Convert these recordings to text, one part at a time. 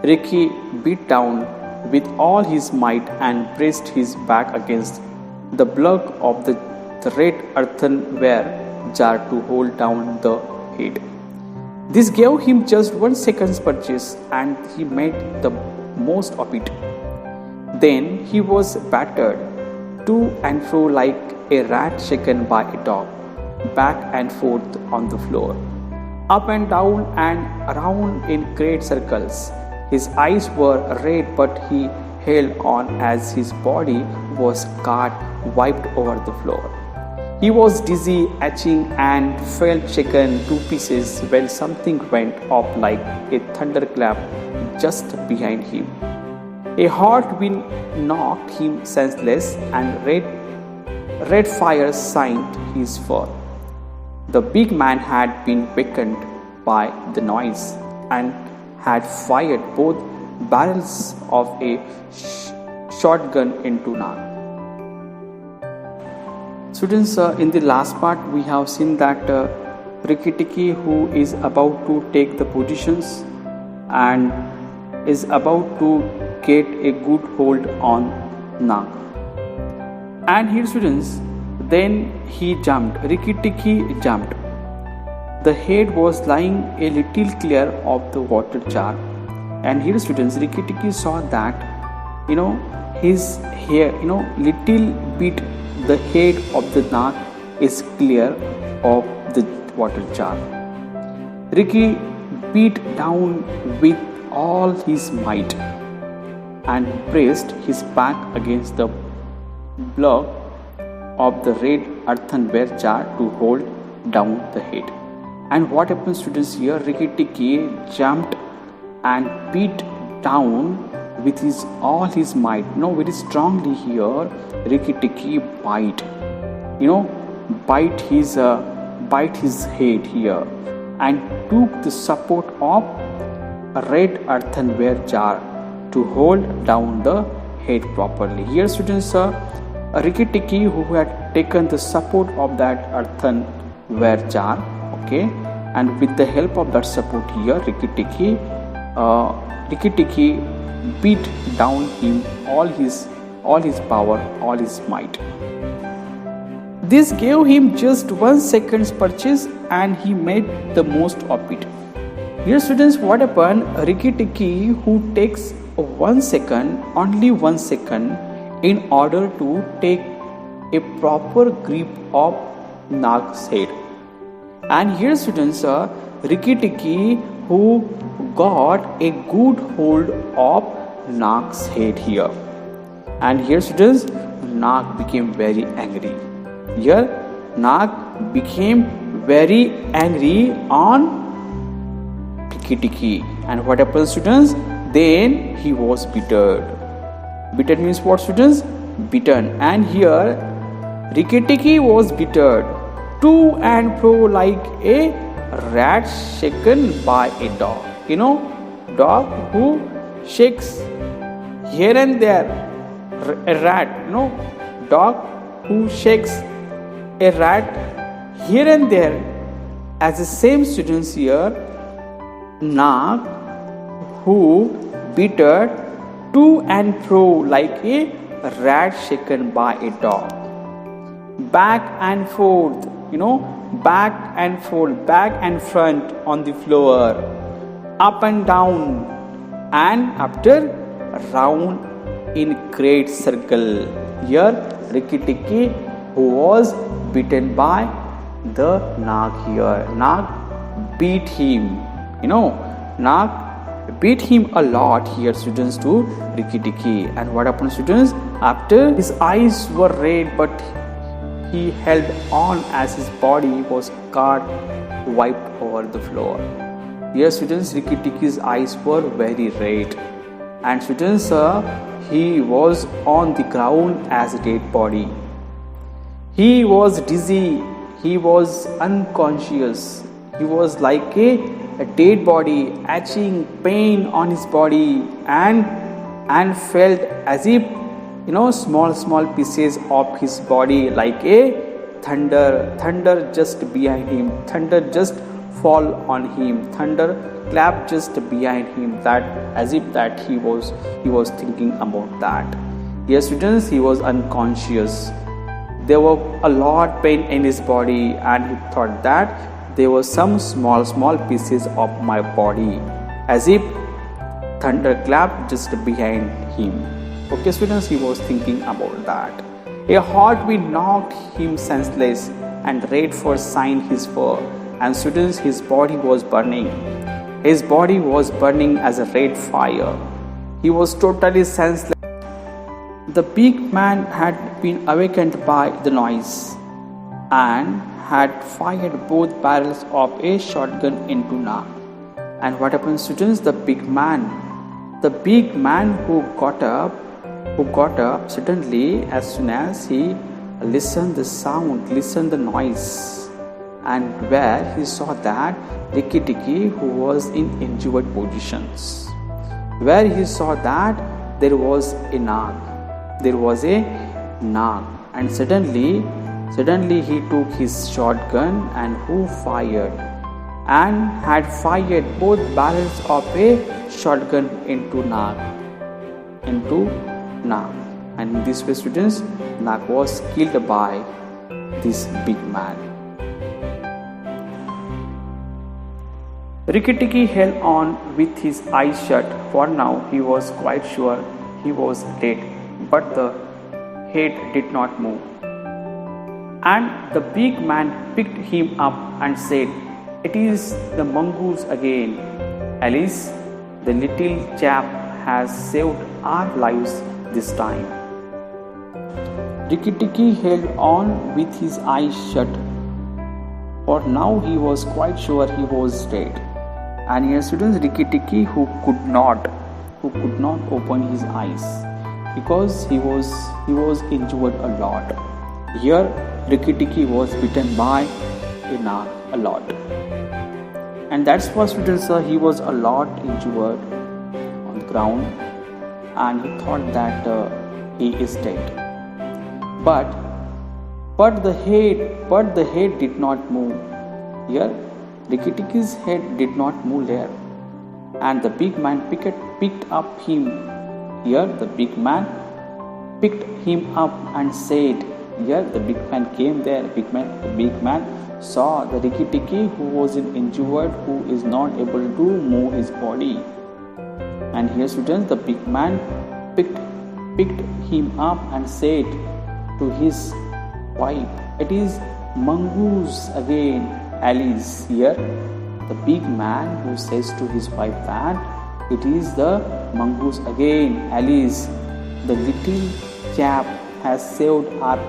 Ricky beat down with all his might and braced his back against the block of the red earthenware jar to hold down the head. This gave him just 1 second's purchase, and he made the most of it. Then he was battered to and fro like a rat shaken by a dog, back and forth on the floor, up and down and around in great circles. His eyes were red, but he held on as his body was scarred, wiped over the floor. He was dizzy, itching, and felt shaken to pieces when something went off like a thunderclap just behind him. A hot wind knocked him senseless, and red fire signed his fall. The big man had been wakened by the noise and had fired both barrels of a shotgun into Nag. Students, in the last part we have seen that Rikki Tikki, who is about to take the positions and is about to get a good hold on Nag. And here students, then he jumped. Rikki Tikki jumped. The head was lying a little clear of the water jar, and here students, Rikki Tikki saw that his hair, little bit the head of the Nag is clear of the water jar. Ricky beat down with all his might and pressed his back against the block of the red earthenware jar to hold down the head. And what happened, students? Here Rikki Tikki jumped and beat down with all his might. Very strongly here Rikki Tikki bite his head here and took the support of a red earthenware jar to hold down the head properly. Here students, Rikki Tikki, who had taken the support of that earthenware jar, and with the help of that support here, Rikki Tikki beat down him all his power, all his might. This gave him just 1 second's purchase, and he made the most of it. Here students, what happened? Rikki Tikki, who takes 1 second, only 1 second, in order to take a proper grip of Nag's head. And here students, Rikki Tikki, who got a good hold of Nag's head here. And here students, Nag became very angry. Here Nag became very angry on Rikki Tikki. And what happened, students? Then he was bittered. Bittered means what, students? Bitten. And here Rikki Tikki was bittered to and fro like a rat shaken by a dog. Dog who shakes here and there. A rat, dog who shakes a rat here and there. As the same students here, Nag who bittered to and fro like a rat shaken by a dog. Back and forth, back and forth, back and front on the floor, up and down, and after round in great circle. Here Rikki Tikki, who was beaten by the Nag here. Nag beat him. Nag beat him a lot here, students, to Rikki Tikki. And what happened, students? After his eyes were red, but he held on as his body was scarred, wiped over the floor. Here, students, Rikki Tikki's eyes were very red. And students, he was on the ground as a dead body. He was dizzy. He was unconscious. He was like a dead body, itching, pain on his body, and felt as if small pieces of his body like a thunder just behind him, thunder just fall on him. Thunder clapped just behind him, that as if that he was thinking about that. Yes, students, he was unconscious. There were a lot pain in his body, and he thought that there were some small pieces of my body, as if thunder clapped just behind him. Okay, students, he was thinking about that. A hot wind knocked him senseless, and red fur shined his fur. And students, his body was burning. His body was burning as a red fire. He was totally senseless. The big man had been awakened by the noise and had fired both barrels of a shotgun into Nag. And what happened, students? The big man who got up suddenly as soon as he listened the noise, and where he saw that Rikki Tikki, who was in injured positions, where he saw that there was a Nag, and suddenly he took his shotgun and who fired, and had fired both barrels of a shotgun into Nag. And in this way, students, Nag was killed by this big man. Rikki Tikki held on with his eyes shut, for now he was quite sure he was dead, but the head did not move. And the big man picked him up and said, "It is the mongoose again. Alice, the little chap has saved our lives this time." Rikki Tikki held on with his eyes shut, for now he was quite sure he was dead. And here, students, Rikki Tikki, who could not open his eyes because he was injured a lot. Here, Rikki Tikki was bitten by a Nag a lot, and that's why, students, he was a lot injured on the ground, and he thought that he is dead. But the head did not move. Here, Rikki Tikki's head did not move there, and the big man picked up him. Here, the big man picked him up and said, here the big man came there. The big man saw the Rikki Tikki, who was injured, who is not able to move his body. And here, students, the big man picked him up and said to his wife, "It is mongoose again, Alice." Here, the big man who says to his wife that it is the mongoose again, Alice. The little chap has saved our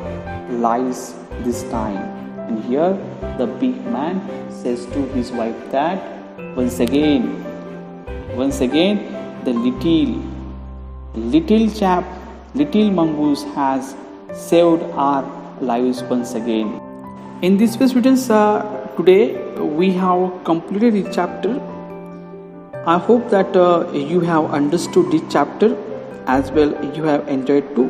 lives this time. And here, the big man says to his wife that once again, the little chap, little mongoose has saved our lives once again. In this way, students, today we have completed this chapter. I hope that you have understood this chapter as well. You have enjoyed too.